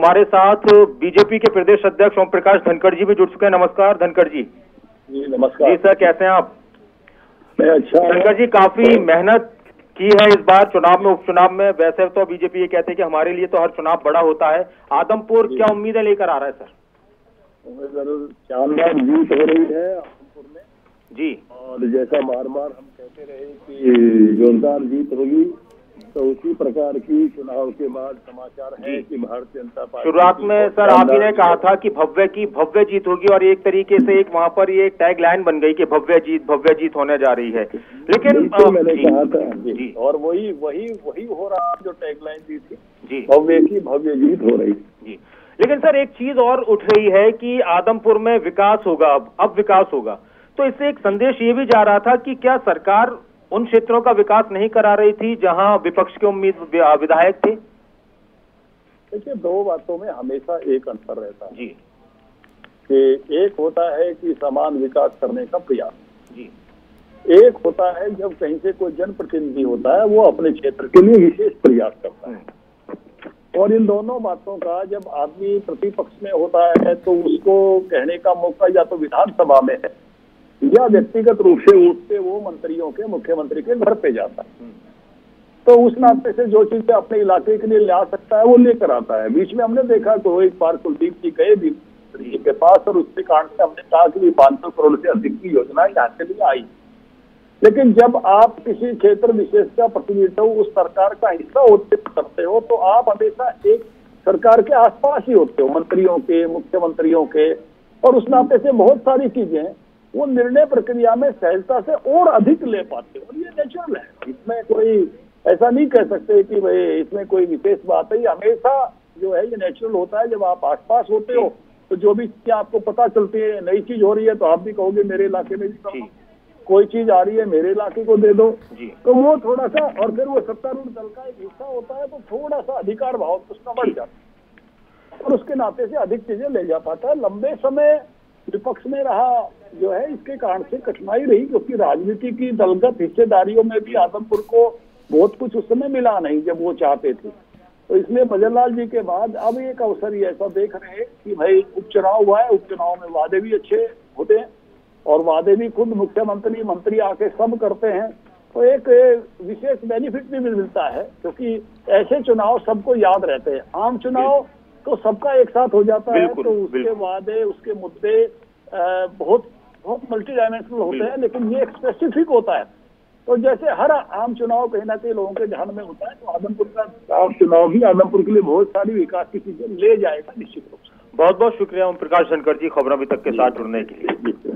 हमारे साथ बीजेपी के प्रदेश अध्यक्ष ओम प्रकाश धनखड़ जी भी जुड़ चुके हैं। नमस्कार धनखड़ जी। जी नमस्कार। जी सर, कैसे हैं आप? मैं अच्छा। धनखड़ जी, काफी मेहनत की है इस बार चुनाव में, उपचुनाव में। वैसे तो बीजेपी ये कहते हैं कि हमारे लिए तो हर चुनाव बड़ा होता है। आदमपुर क्या उम्मीदें लेकर आ रहा है सर? जरूर शानदार जीत हो रही है आदमपुर में जी, और जैसा बार बार हम कहते रहे कि जोरदार जीत होगी, तो उसी प्रकार की चुनाव के बाद समाचार है कि भारतीय जनता पार्टी शुरुआत में सर आप ही ने कहा था कि भव्य की भव्य जीत होगी, और एक तरीके से एक वहां पर ये टैग लाइन बन गई कि भव्य जीत होने जा रही है। लेकिन मैंने कहा था जी, और वही हो रहा है जो टैग लाइन दी थी जी, भव्य की भव्य जीत हो रही जी। लेकिन सर एक चीज और उठ रही है कि आदमपुर में विकास होगा, अब विकास होगा, तो इससे एक संदेश ये भी जा रहा था कि क्या सरकार उन क्षेत्रों का विकास नहीं करा रही थी जहां विपक्ष के विधायक थे? देखिए, दो बातों में हमेशा एक अंतर रहता है जी, कि एक होता है कि समान विकास करने का प्रयास जी, एक होता है जब कहीं से कोई जनप्रतिनिधि होता है वो अपने क्षेत्र के लिए विशेष प्रयास करता है। और इन दोनों बातों का जब आदमी प्रतिपक्ष में होता है तो उसको कहने का मौका या तो विधानसभा में है या व्यक्तिगत रूप से उठते वो मंत्रियों के, मुख्यमंत्री के घर पे जाता है। तो उस नाते से जो चीजें अपने इलाके के लिए ला सकता है वो लेकर आता है। बीच में हमने देखा तो एक बार कुलदीप जी गए मंत्री जी के पास और उसके कारण से हमने कहा कि 500 करोड़ से अधिक की योजना यहाँ के लिए आई। लेकिन जब आप किसी क्षेत्र विशेष का प्रतिनिधित्व उस सरकार का हिस्सा होते करते हो तो आप हमेशा एक सरकार के आसपास ही होते हो, मंत्रियों के, मुख्यमंत्रियों के, और उस नाते से बहुत सारी चीजें वो निर्णय प्रक्रिया में सहजता से और अधिक ले पाते हो। और ये नेचुरल है, इसमें कोई ऐसा नहीं कह सकते कि भाई इसमें कोई विशेष बात है। ये हमेशा जो है ये नेचुरल होता है। जब आप आसपास होते हो तो जो भी चीजें आपको पता चलती है, नई चीज हो रही है तो आप भी कहोगे मेरे इलाके में भी करो, कोई चीज आ रही है मेरे इलाके को दे दो, तो वो थोड़ा सा, और फिर वो सत्तारूढ़ दल का एक हिस्सा होता है तो थोड़ा सा अधिकार भाव उसका बढ़ जाता है और उसके नाते से अधिक चीजें ले जा पाता है। लंबे समय विपक्ष में रहा जो है, इसके कारण से कठिनाई रही, क्योंकि राजनीति की दलगत हिस्सेदारियों में भी आदमपुर को बहुत कुछ उस समय मिला नहीं जब वो चाहते थे। तो इसलिए भजनलाल जी के बाद अब एक अवसर ही ऐसा देख रहे हैं कि भाई उपचुनाव हुआ है, उपचुनाव में वादे भी अच्छे होते हैं और वादे भी खुद मुख्यमंत्री मंत्री आके सब करते हैं, तो एक विशेष बेनिफिट भी मिलता है, क्योंकि ऐसे चुनाव सबको याद रहते हैं। आम चुनाव तो सबका एक साथ हो जाता है तो उसके वादे, उसके मुद्दे बहुत मल्टी डायमेंशनल होते हैं, लेकिन ये एक स्पेसिफिक होता है। तो जैसे हर आम चुनाव कहीं ना कहीं लोगों के ध्यान में होता है, तो आदमपुर का चुनाव भी आदमपुर के लिए बहुत सारी विकास की चीजें ले जाएगा निश्चित रूप से। बहुत बहुत शुक्रिया ओम प्रकाश धनखड़ जी खबरों अभी तक के साथ जुड़ने के लिए।